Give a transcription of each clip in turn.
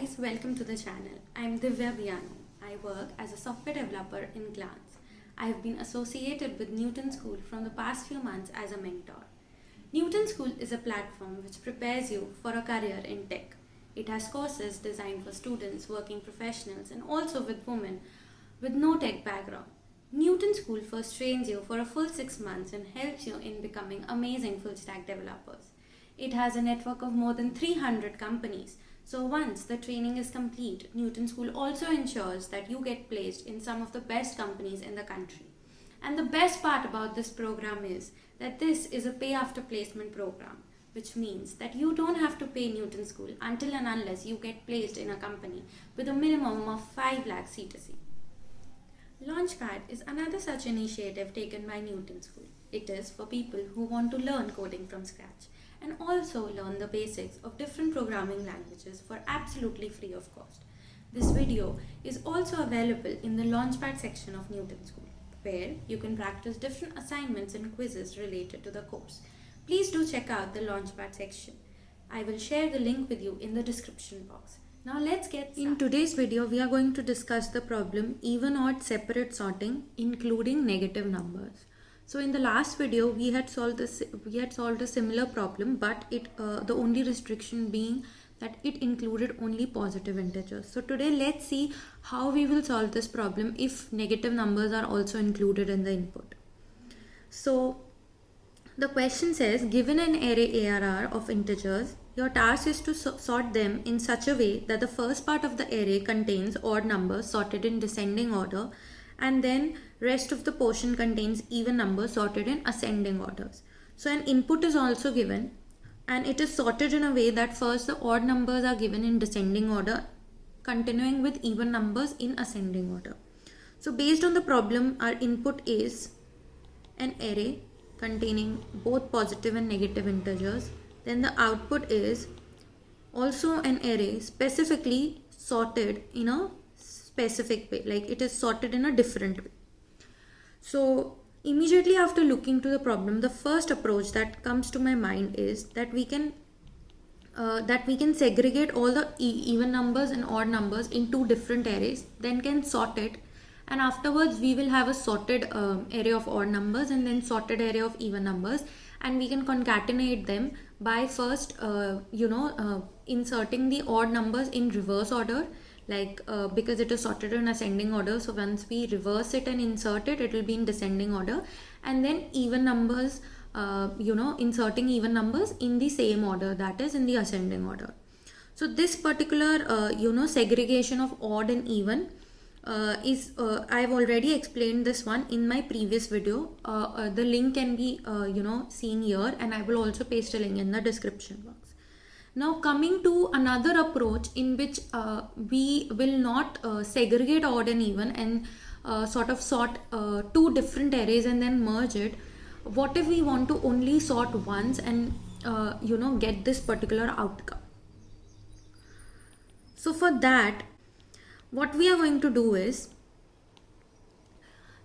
guys, welcome to the channel. I'm Divya Biyani. I work as a software developer in Glance. I have been associated with Newton School from the past few months as a mentor. Newton School is a platform which prepares you for a career in tech. It has courses designed for students, working professionals, and also with women with no tech background. Newton School first trains you for a full 6 months and helps you in becoming amazing full stack developers. It has a network of more than 300 companies. So once the training is complete, Newton School also ensures that you get placed in some of the best companies in the country. And the best part about this program is that this is a pay after placement program, which means that you don't have to pay Newton School until and unless you get placed in a company with a minimum of 5 lakh C2C. Launchpad is another such initiative taken by Newton School. It is for people who want to learn coding from scratch and also learn the basics of different programming languages for absolutely free of cost. This video is also available in the Launchpad section of Newton School, where you can practice different assignments and quizzes related to the course. Please do check out the Launchpad section. I will share the link with you in the description box. Now let's get started. In today's video, we are going to discuss the problem even odd separate sorting, including negative numbers. So in the last video, we had solved a similar problem, but the only restriction being that it included only positive integers. So today, let's see how we will solve this problem if negative numbers are also included in the input. So the question says, given an array ARR of integers, your task is to sort them in such a way that the first part of the array contains odd numbers sorted in descending order, and then rest of the portion contains even numbers sorted in ascending orders. So an input is also given, and it is sorted in a way that first the odd numbers are given in descending order, continuing with even numbers in ascending order. So based on the problem, our input is an array containing both positive and negative integers. Then the output is also an array specifically sorted in a specific way, like it is sorted in a different way. So immediately after looking to the problem, the first approach that comes to my mind is that we can segregate all the even numbers and odd numbers in two different arrays, then can sort it, and afterwards we will have a sorted array of odd numbers and then sorted array of even numbers, and we can concatenate them by first inserting the odd numbers in reverse order, because it is sorted in ascending order. So once we reverse it and insert it, it will be in descending order, and then even numbers, inserting even numbers in the same order, that is in the ascending order. So this particular segregation of odd and even I've already explained this one in my previous video. The link can be seen here, and I will also paste a link in the description box. Now coming to another approach in which we will not segregate odd and even and sort two different arrays and then merge it. What if we want to only sort once and get this particular outcome? So for that, what we are going to do is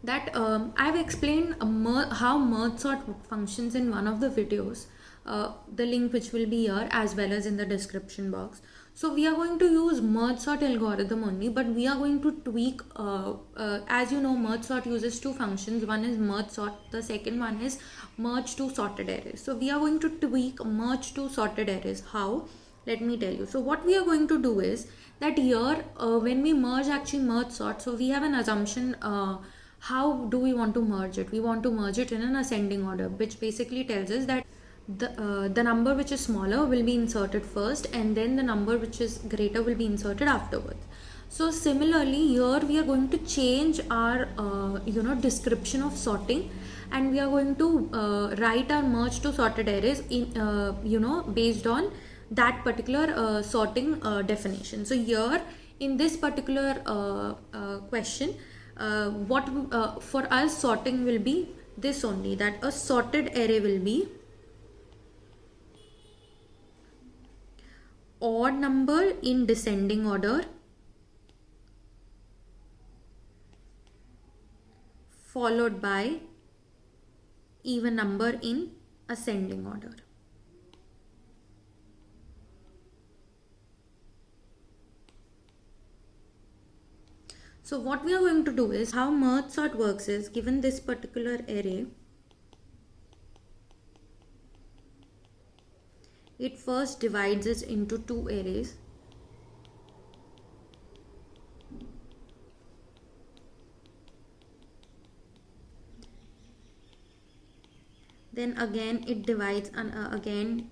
that I've explained how merge sort functions in one of the videos, the link which will be here as well as in the description box. So we are going to use merge sort algorithm only, but we are going to tweak, as you know, merge sort uses two functions. One is merge sort, the second one is merge to sorted arrays. So we are going to tweak merge to sorted arrays. How? Let me tell you. So what we are going to do is that here when we merge sort, so we have an assumption. How do we want to merge it? We want to merge it in an ascending order, which basically tells us that the number which is smaller will be inserted first, and then the number which is greater will be inserted afterwards. So similarly here we are going to change our description of sorting, and we are going to write our merge to sorted arrays in based on that particular sorting definition. So here in this particular question, for us sorting will be this only, that a sorted array will be odd number in descending order followed by even number in ascending order. So what we are going to do is, how merge sort works is, given this particular array, it first divides it into two arrays. Then again it divides again.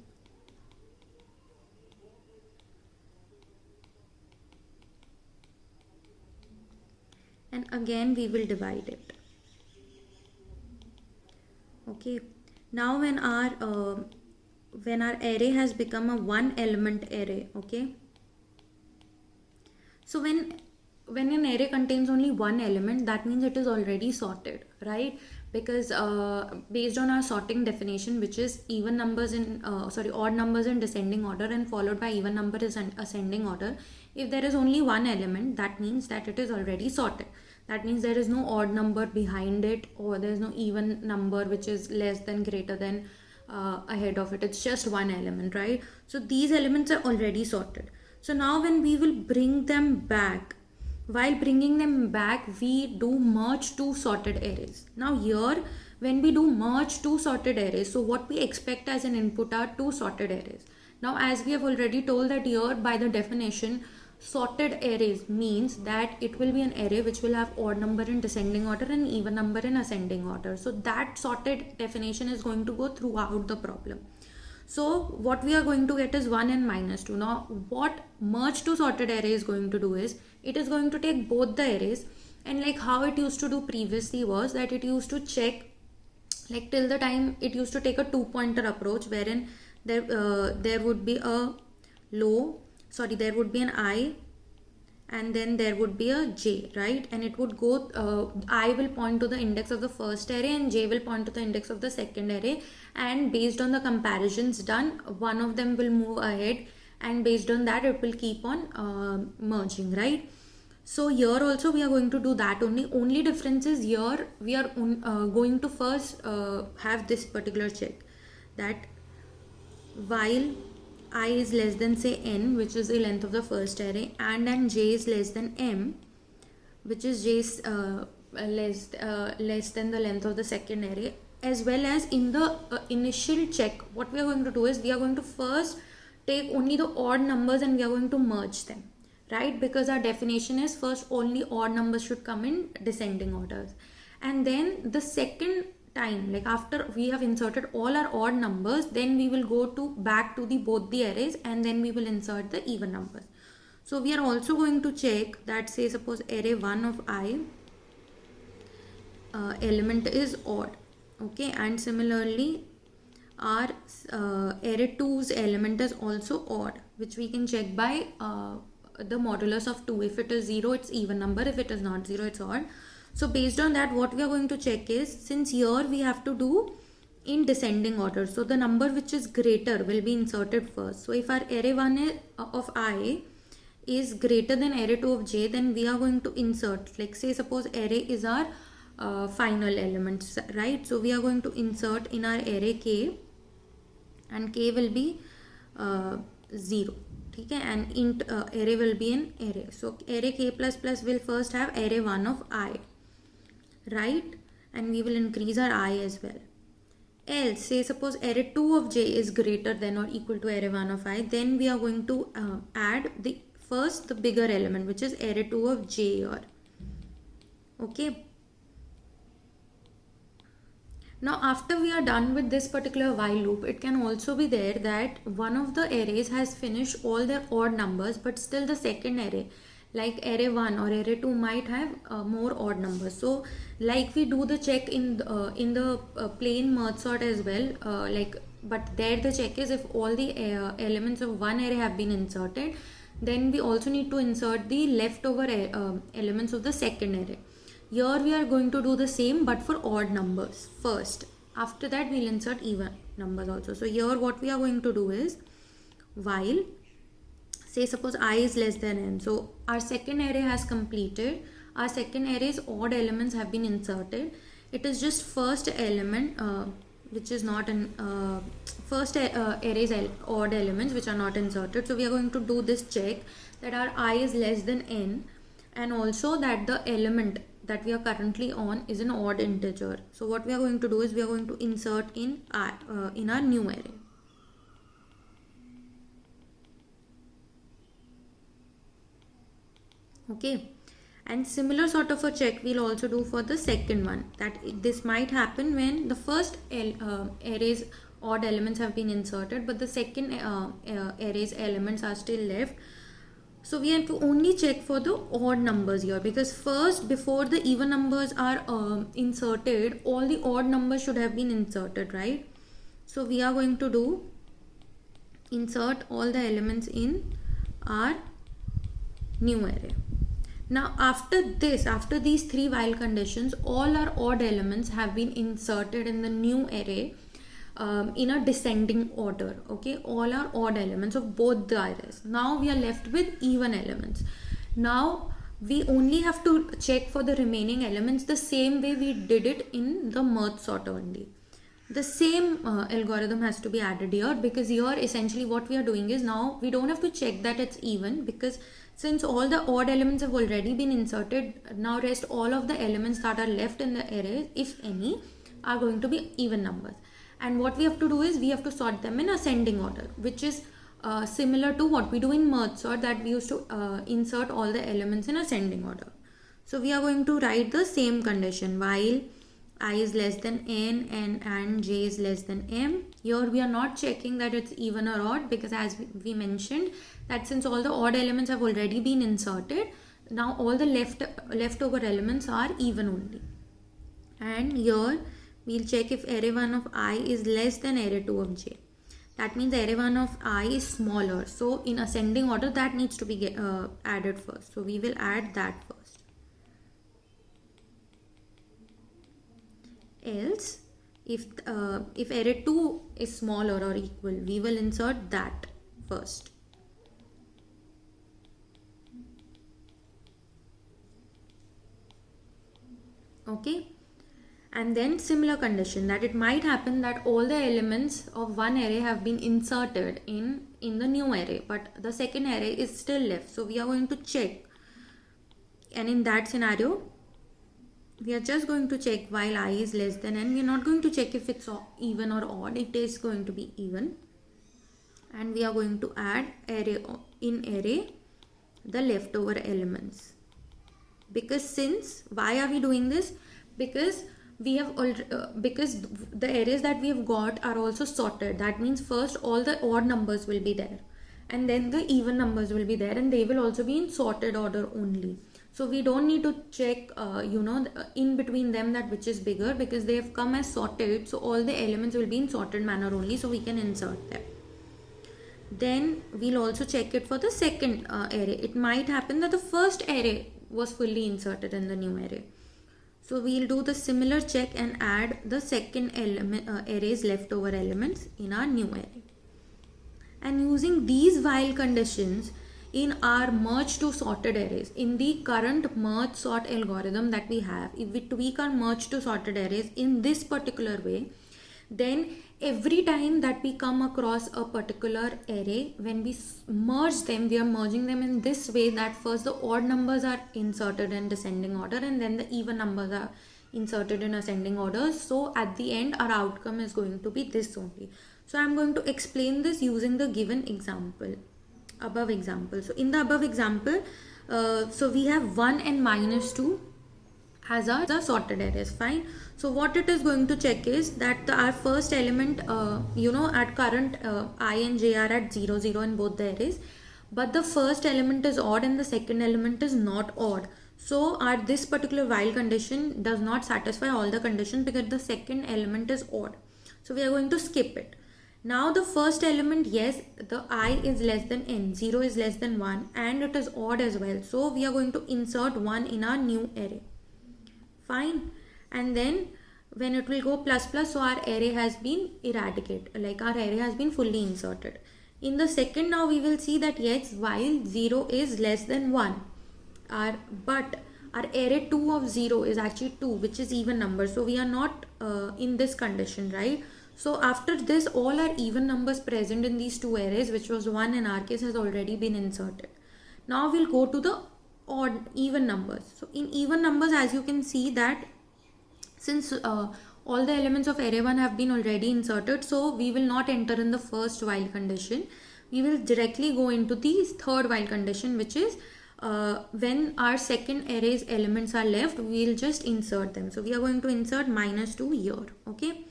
And again we will divide it. Okay. Now when our array has become a one element array, okay. So when an array contains only one element, that means it is already sorted, right? Because based on our sorting definition, which is even numbers in odd numbers in descending order and followed by even number is in ascending order, if there is only one element, that means that it is already sorted. That means there is no odd number behind it, or there is no even number which is less than, greater than, ahead of it. It's just one element, right? So these elements are already sorted. So now when we will bring them back, while bringing them back, we do merge two sorted arrays. Now here, when we do merge two sorted arrays, so what we expect as an input are two sorted arrays. Now as we have already told that here, by the definition, sorted arrays means that it will be an array which will have odd number in descending order and even number in ascending order. So that sorted definition is going to go throughout the problem. So what we are going to get is 1 and minus 2. Now what merge to sorted array is going to do is, it is going to take both the arrays, and like how it used to do previously was that it used to check, like till the time it used to take a two-pointer approach, wherein there would be a there would be an I, and then there would be a j, right? And it would go, I will point to the index of the first array and j will point to the index of the second array, and based on the comparisons done, one of them will move ahead, and based on that it will keep on merging, right? So here also we are going to do that only difference is here we are going to first have this particular check, that while I is less than say n, which is the length of the first array, and then j is less than m, which is j is less than the length of the second array, as well as in the initial check, what we are going to do is we are going to first take only the odd numbers and we are going to merge them, right? Because our definition is first only odd numbers should come in descending orders, and then the second time, like after we have inserted all our odd numbers, then we will go back to both the arrays, and then we will insert the even numbers. So we are also going to check that, say suppose array 1 of I element is odd, okay, and similarly our array 2's element is also odd, which we can check by the modulus of 2. If it is 0, it's even number. If it is not 0, it's odd. So based on that, what we are going to check is, since here we have to do in descending order, so the number which is greater will be inserted first. So if our array 1 of I is greater than array 2 of j, then we are going to insert, like say suppose array is our final elements, right? So we are going to insert in our array k, and k will be 0. Okay, and int array will be an array. So array k plus plus will first have array 1 of I, right? And we will increase our I as well. Else, say suppose array 2 of j is greater than or equal to array 1 of I, then we are going to add the bigger element, which is array 2 of j here. Okay. Now after we are done with this particular while loop, it can also be there that one of the arrays has finished all their odd numbers, but still the second array, like array 1 or array 2, might have more odd numbers. So like we do the check in the plain merge sort as well, but there the check is if all the elements of one array have been inserted, then we also need to insert the leftover elements of the second array. Here we are going to do the same, but for odd numbers first. After that we'll insert even numbers also. So here what we are going to do is, while say suppose I is less than n, so our second array has completed, our second array's odd elements have been inserted. It is just first element which is not in first array's odd elements which are not inserted. So we are going to do this check that our I is less than n, and also that the element that we are currently on is an odd integer. So what we are going to do is we are going to insert in our new array. Okay, and similar sort of a check we'll also do for the second one, that this might happen when the first array's odd elements have been inserted but the second array's elements are still left. So we have to only check for the odd numbers here, because first, before the even numbers are inserted, all the odd numbers should have been inserted, right? So we are going to do insert all the elements in our new array. Now after these three while conditions, all our odd elements have been inserted in the new array in a descending order. Okay, all our odd elements of both the arrays. Now we are left with even elements. Now we only have to check for the remaining elements the same way we did it in the merge sort only. The same algorithm has to be added here, because here essentially what we are doing is, now we don't have to check that it's even, because since all the odd elements have already been inserted, now rest all of the elements that are left in the array, if any, are going to be even numbers. And what we have to do is we have to sort them in ascending order, which is similar to what we do in merge sort, that we used to insert all the elements in ascending order. So we are going to write the same condition while I is less than n and j is less than m. Here we are not checking that it's even or odd, because as we mentioned that since all the odd elements have already been inserted, now all the leftover elements are even only. And here we'll check if array 1 of I is less than array 2 of j. That means array 1 of I is smaller. So in ascending order, that needs to be added first. So we will add that first. Else, if array 2 is smaller or equal, we will insert that first. Okay. And then similar condition, that it might happen that all the elements of one array have been inserted in the new array, but the second array is still left. So we are going to check, and in that scenario we are just going to check while I is less than n. We are not going to check if it's even or odd. It is going to be even, and we are going to add array the leftover elements. Because why are we doing this? Because we have because the arrays that we have got are also sorted. That means first all the odd numbers will be there, and then the even numbers will be there, and they will also be in sorted order only. So we don't need to check in between them that which is bigger, because they have come as sorted. So all the elements will be in sorted manner only, so we can insert them. Then we'll also check it for the second array. It might happen that the first array was fully inserted in the new array. So we'll do the similar check and add the second array's leftover elements in our new array. And using these while conditions in our merge to sorted arrays, in the current merge sort algorithm that we have, if we tweak our merge to sorted arrays in this particular way, then every time that we come across a particular array, when we merge them, we are merging them in this way, that first the odd numbers are inserted in descending order, and then the even numbers are inserted in ascending order. So at the end our outcome is going to be this only. So I'm going to explain this using the given example, above example. So in the above example, so we have 1 and minus 2 as our sorted arrays. Fine. So what it is going to check is that our first element, at current I and j are at 0, 0 in both the arrays, but the first element is odd and the second element is not odd. So this particular while condition does not satisfy all the conditions, because the second element is odd. So we are going to skip it. Now the first element, yes, the I is less than n, 0 is less than 1, and it is odd as well. So we are going to insert 1 in our new array. Fine. And then when it will go plus plus, so our array has been eradicated, like our array has been fully inserted. In the second, now we will see that yes, while 0 is less than 1, but our array 2 of 0 is actually 2, which is even number. So we are not in this condition, right? So after this, all our even numbers present in these two arrays, which was 1 in our case, has already been inserted. Now we'll go to the odd even numbers. So in even numbers, as you can see that since all the elements of array 1 have been already inserted, so we will not enter in the first while condition. We will directly go into the third while condition, which is when our second array's elements are left, we will just insert them. So we are going to insert -2 here. Okay.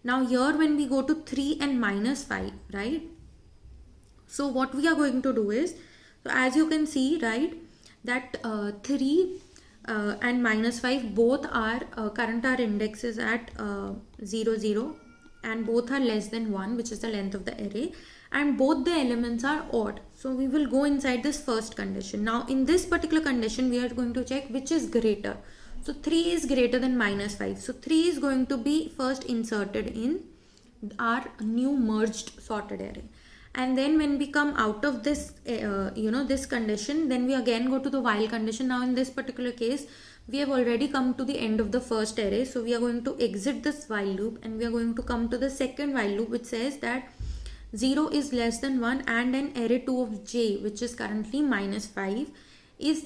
Now here when we go to 3 and -5, right? So what we are going to do is, so as you can see, right, that 3 and -5 both are current our indexes at 0 0, and both are less than 1, which is the length of the array, and both the elements are odd. So we will go inside this first condition. Now in this particular condition we are going to check which is greater. So 3 is greater than -5, so 3 is going to be first inserted in our new merged sorted array. And then when we come out of this this condition, then we again go to the while condition. Now in this particular case we have already come to the end of the first array, so we are going to exit this while loop and we are going to come to the second while loop, which says that 0 is less than 1 and an array 2 of j, which is currently -5, is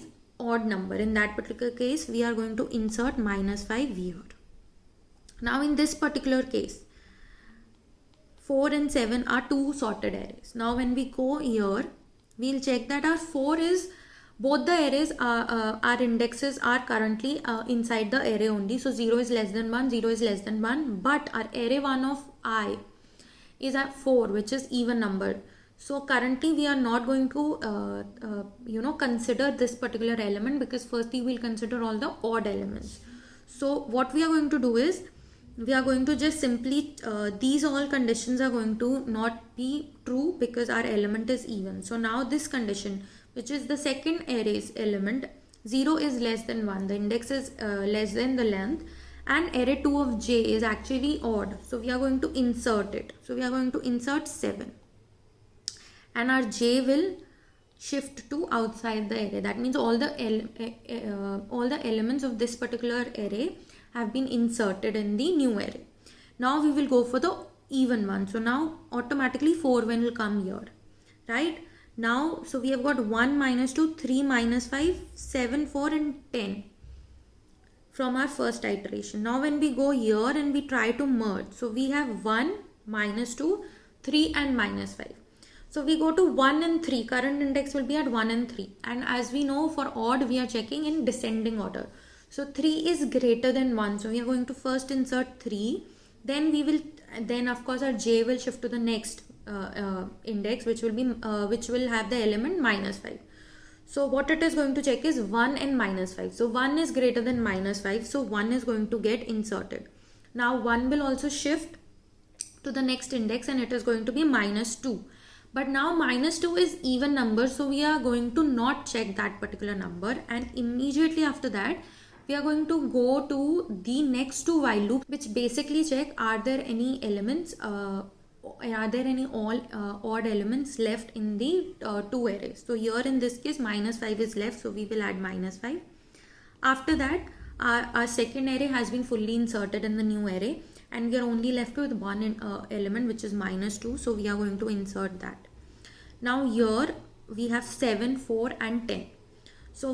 odd number. In that particular case we are going to insert -5 here. Now in this particular case 4 and 7 are two sorted arrays. Now when we go here, we'll check that our 4 is, both the arrays our indexes are currently inside the array only. So 0 is less than 1, 0 is less than 1, but our array 1 of I is at 4, which is even number. So currently we are not going to consider this particular element, because firstly we'll consider all the odd elements. So what we are going to do is, we are going to just simply these all conditions are going to not be true because our element is even. So now this condition, which is the second array's element, 0 is less than 1, the index is less than the length, and array 2 of j is actually odd, so we are going to insert it. So we are going to insert 7 and our j will shift to outside the array. That means all the elements of this particular array have been inserted in the new array. Now we will go for the even one. So now automatically 4 will come here, right? Now, so we have got 1 -2, 3 -5, 7, 4 and 10 from our first iteration. Now when we go here and we try to merge, so we have 1, -2, 3 and -5. So we go to 1 and 3, current index will be at 1 and 3. And as we know, for odd we are checking in descending order. So 3 is greater than 1. So we are going to first insert 3. Then of course our j will shift to the next index, which will have the element -5. So what it is going to check is 1 and -5. So 1 is greater than -5. So 1 is going to get inserted. Now 1 will also shift to the next index and it is going to be -2. But now -2 is even number. So we are going to not check that particular number, and immediately after that we are going to go to the next two while loop, which basically check are there any elements, are there any all odd elements left in the two arrays. So here in this case -5 is left, so we will add -5. After that our second array has been fully inserted in the new array and we are only left with one element, which is -2, so we are going to insert that. Now here we have 7, 4 and 10. So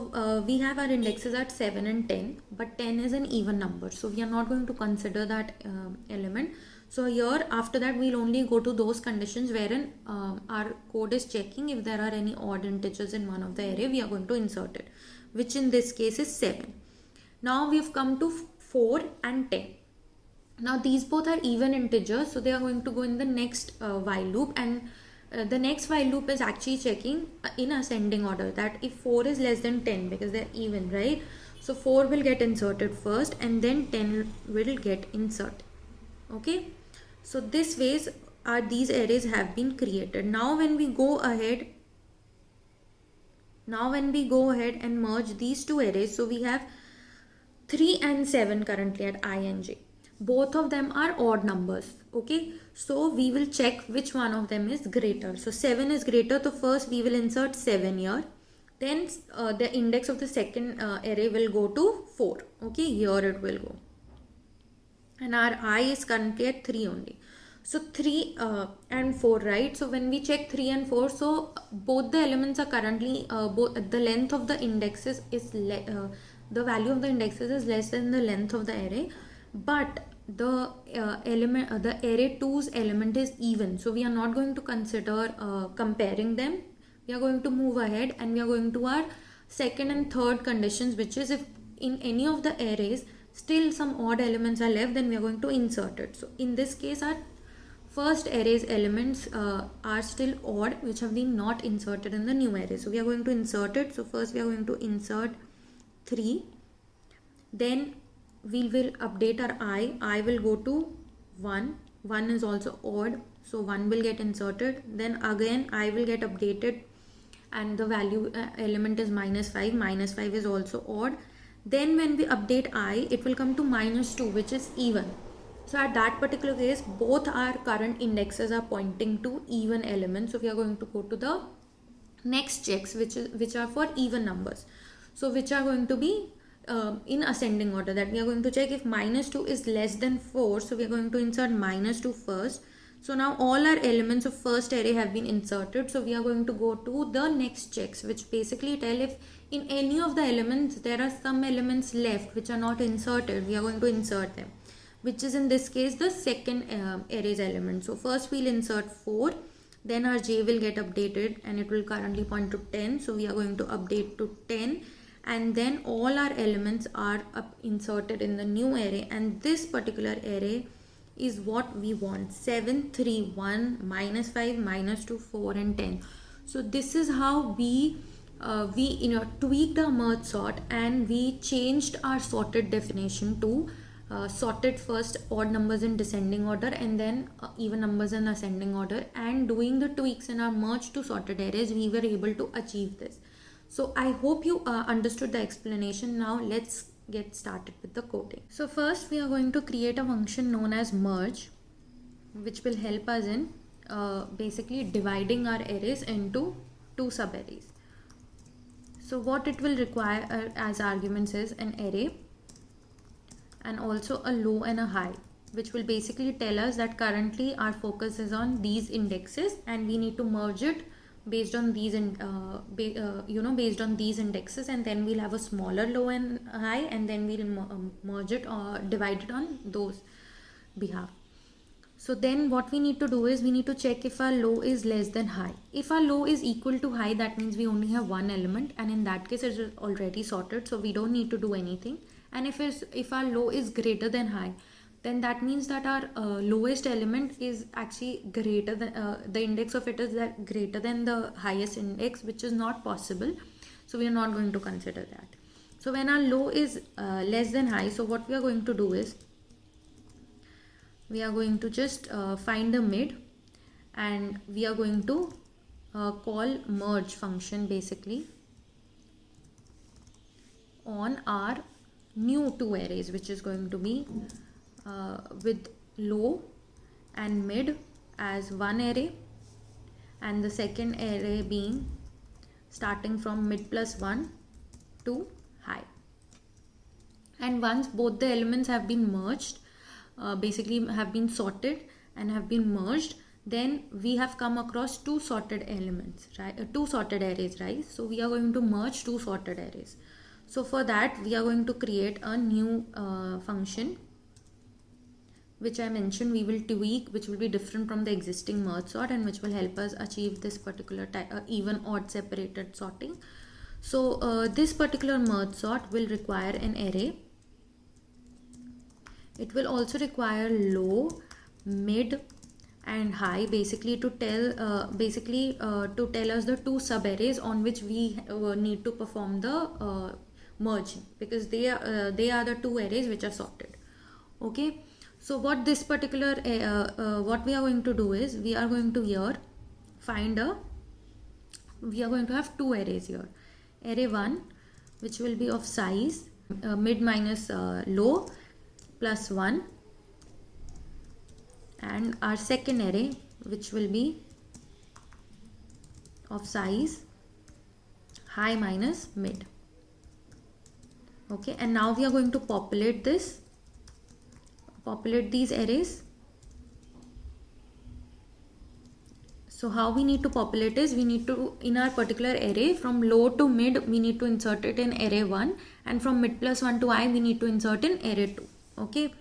we have our indexes at 7 and 10, but 10 is an even number, so we are not going to consider that element. So here after that we'll only go to those conditions wherein our code is checking if there are any odd integers in one of the array, we are going to insert it, which in this case is 7. Now we've come to 4 and 10. Now these both are even integers, so they are going to go in the next while loop, and the next while loop is actually checking in ascending order, that if 4 is less than 10, because they're even, right? So 4 will get inserted first and then 10 will get inserted. Okay, so this ways these arrays have been created. Now when we go ahead and merge these two arrays, so we have 3 and 7 currently at I and j. Both of them are odd numbers. Okay, so we will check which one of them is greater. So 7 is greater, so first we will insert 7 here. Then the index of the second array will go to 4. Okay, here it will go. And our I is currently at 3 only. So 3 and 4, right? So when we check 3 and 4, so both the elements are currently both the length of the indexes is the value of the indexes is less than the length of the array, but the the array 2's element is even. So we are not going to consider comparing them. We are going to move ahead and we are going to our second and third conditions, which is if in any of the arrays still some odd elements are left, then we are going to insert it. So in this case, our first array's elements are still odd, which have been not inserted in the new array. So we are going to insert it. So first we are going to insert 3. Then we will update our I will go to 1. 1 is also odd, so 1 will get inserted. Then again I will get updated and the value element is -5. -5 is also odd. Then when we update I, it will come to -2, which is even. So at that particular case, both our current indexes are pointing to even elements. So we are going to go to the next checks, which are for even numbers. So which are going to be in ascending order, that we are going to check if -2 is less than 4. So we are going to insert -2 first. So now all our elements of first array have been inserted. So we are going to go to the next checks, which basically tell if in any of the elements there are some elements left which are not inserted, we are going to insert them, which is in this case the second array's element. So first we'll insert 4, then our j will get updated and it will currently point to 10. So we are going to update to 10, and then all our elements are inserted in the new array, and this particular array is what we want: 7, 3, 1, -5, -2, 4 and 10. So this is how we tweaked our merge sort, and we changed our sorted definition to sorted first odd numbers in descending order and then even numbers in ascending order, and doing the tweaks in our merge to sorted arrays we were able to achieve this. So I hope you understood the explanation. Now let's get started with the coding. So first we are going to create a function known as merge, which will help us in basically dividing our arrays into 2 sub-arrays. So what it will require as arguments is an array and also a low and a high, which will basically tell us that currently our focus is on these indexes and we need to merge it based on these based on these indexes, and then we'll have a smaller low and high, and then we'll merge it or divide it on those behalf. So then what we need to do is we need to check if our low is less than high. If our low is equal to high, that means we only have one element, and in that case it is already sorted, so we don't need to do anything. And if our low is greater than high, then that means that our lowest element is actually greater than the index of it is that greater than the highest index, which is not possible, so we are not going to consider that. So when our low is less than high, so what we are going to do is we are going to just find the mid, and we are going to call merge function basically on our new 2 arrays, which is going to be with low and mid as one array, and the second array being starting from mid plus 1 to high. And once both the elements have been merged, basically have been sorted and have been merged, then we have come across 2 sorted elements, right? 2 sorted arrays, right? So we are going to merge 2 sorted arrays. So for that we are going to create a new function, which I mentioned we will tweak, which will be different from the existing merge sort, and which will help us achieve this particular type even odd separated sorting. So this particular merge sort will require an array. It will also require low, mid and high, basically to tell us the 2 sub arrays on which we need to perform the merging, because they are the 2 arrays which are sorted. Okay, so what this particular what we are going to do is we are going to here we are going to have 2 arrays here. Array 1, which will be of size mid minus low plus 1, and our second array, which will be of size high minus mid. Okay, and now we are going to populate these arrays So how we need to populate is, we need to, in our particular array, from low to mid we need to insert it in array 1, and from mid plus 1 to I we need to insert in array 2. Okay.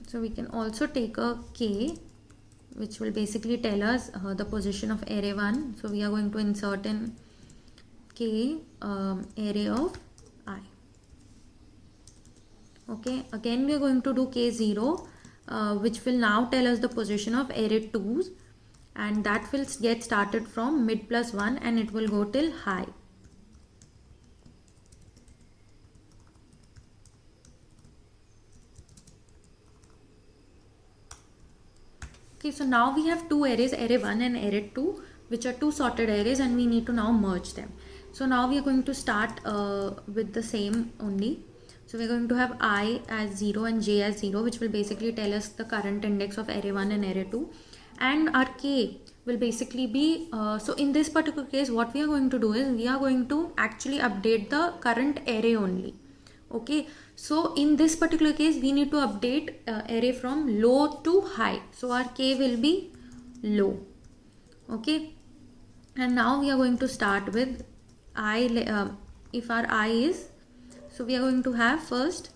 So we can also take a k, which will basically tell us the position of array 1. So we are going to insert in k array of I. Okay, again we are going to do k0, which will now tell us the position of array 2s, and that will get started from mid plus 1 and it will go till high. Okay, so now we have two arrays, array 1 and array 2, which are two sorted arrays, and we need to now merge them. So now we are going to start with the same only. So we are going to have I as 0 and j as 0, which will basically tell us the current index of array 1 and array 2. And our k will basically be, so in this particular case, what we are going to do is, we are going to actually update the current array only. Okay, so in this particular case we need to update array from low to high, so our k will be low. Okay, and now we are going to start with I, if our I is, so we are going to have first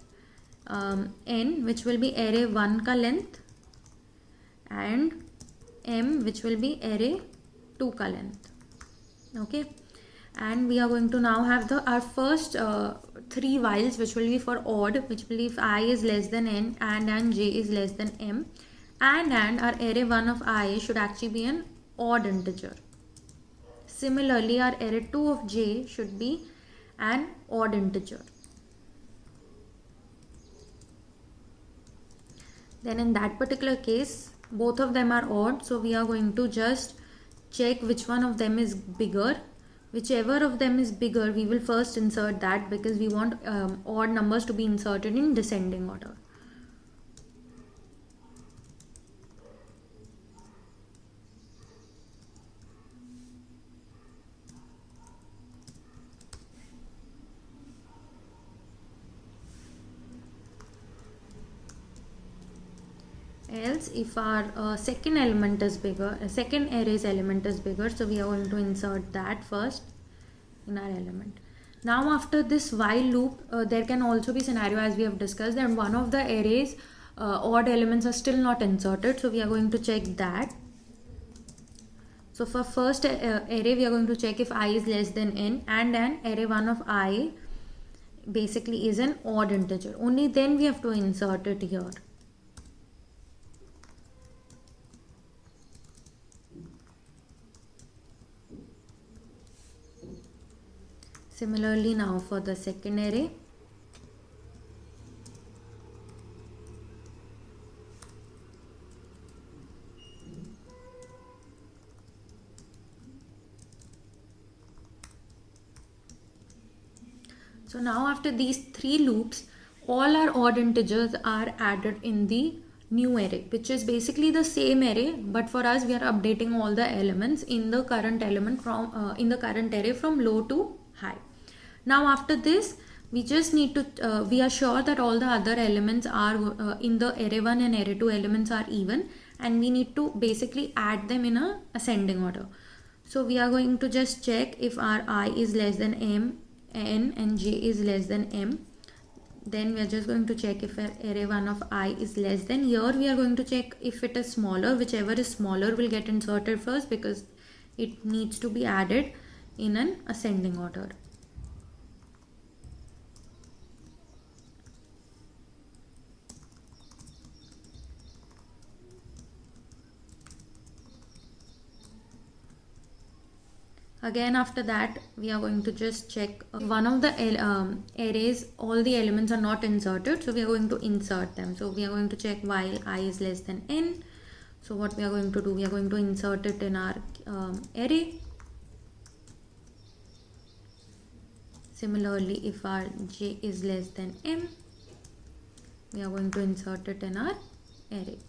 n, which will be array 1 ka length, and m, which will be array 2 ka length. Okay, and we are going to now have our first 3 whiles, which will be for odd, which will be if I is less than n and j is less than m, and our array 1 of I should actually be an odd integer. Similarly, our array 2 of j should be an odd integer. Then in that particular case, both of them are odd, so we are going to just check which one of them is bigger. Whichever of them is bigger, we will first insert that, because we want odd numbers to be inserted in descending order. Else, if our second element is bigger, second array's element is bigger, so we are going to insert that first in our element. Now after this while loop, there can also be scenario, as we have discussed, that one of the arrays odd elements are still not inserted, so we are going to check that. So for first array, we are going to check if I is less than n, and an array 1 of I basically is an odd integer. Only then we have to insert it here. Similarly, now for the second array, so now after these 3 loops, all our odd integers are added in the new array, which is basically the same array, but for us we are updating all the elements in the current element from in the current array from low to high. Now after this, we just need to we are sure that all the other elements are in the array 1 and array 2 elements are even, and we need to basically add them in a ascending order. So we are going to just check if our I is less than m, n, and j is less than m. Then we are just going to check if our array 1 of I is less than, here we are going to check if it is smaller. Whichever is smaller will get inserted first, because it needs to be added in an ascending order. Again, after that, we are going to just check one of the arrays, all the elements are not inserted, so we are going to insert them. So we are going to check while I is less than n. So what we are going to do, we are going to insert it in our array. Similarly, if our j is less than m, we are going to insert it in our array.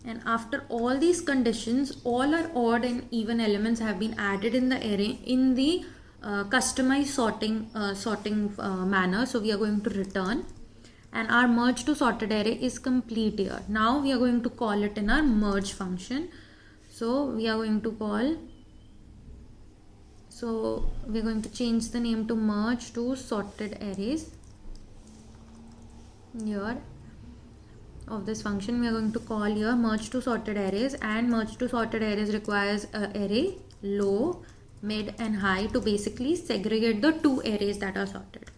And after all these conditions, all our odd and even elements have been added in the array in the customized sorting manner. So we are going to return, and our merge to sorted array is complete here. Now we are going to call it in our merge function. So we are going to call, so we're going to change the name to merge to sorted arrays. Here of this function we are going to call here merge to sorted arrays, and merge to sorted arrays requires a array low, mid and high to basically segregate the two arrays that are sorted.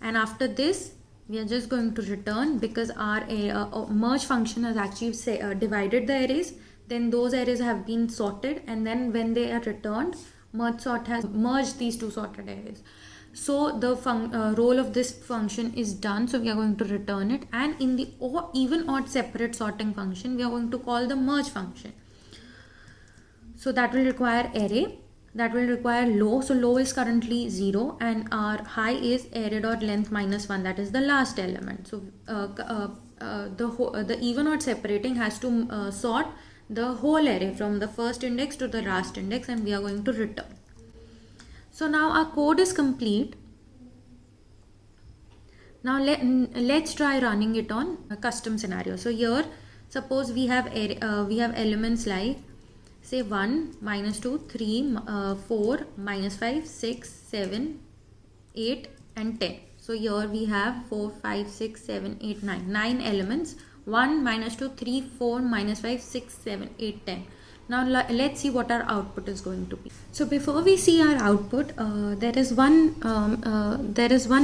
And after this we are just going to return, because our merge function has actually divided the arrays, then those arrays have been sorted, and then when they are returned, merge sort has merged these two sorted arrays. So the role of this function is done, so we are going to return it. And in the even odd separate sorting function we are going to call the merge function. So that will require array, that will require low, so low is currently 0, and our high is array dot length minus 1, that is the last element. So the even odd separating has to sort the whole array from the first index to the last index, and we are going to return. So now our code is complete. Now let's try running it on a custom scenario. So here suppose we have elements like say 1, minus 2, 3, 4, minus 5, 6, 7, 8 and 10. So here we have 4, 5, 6, 7, 8, 9. 9 elements. 1, minus 2, 3, 4, minus 5, 6, 7, 8, 10. Now let's see what our output is going to be. So before we see our output, there is one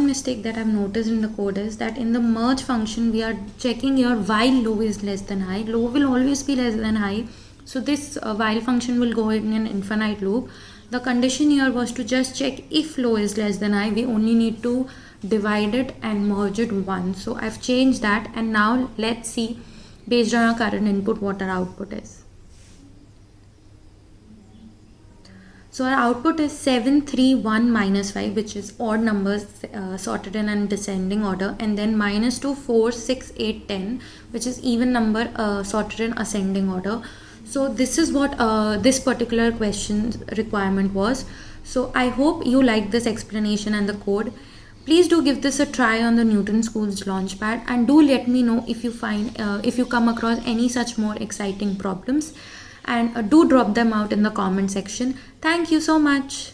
mistake that I've noticed in the code, is that in the merge function we are checking here while low is less than high. Low will always be less than high. So this while function will go in an infinite loop. The condition here was to just check if low is less than high. We only need to divide it and merge it once. So I've changed that, and now let's see based on our current input what our output is. So our output is 7, 3, 1, minus 5, which is odd numbers sorted in a descending order, and then minus 2, 4, 6, 8, 10, which is even number sorted in ascending order. So this is what this particular question's requirement was. So I hope you like this explanation and the code. Please do give this a try on the Newton Schools Launchpad, and do let me know if you come across any such more exciting problems, and do drop them out in the comment section. Thank you so much.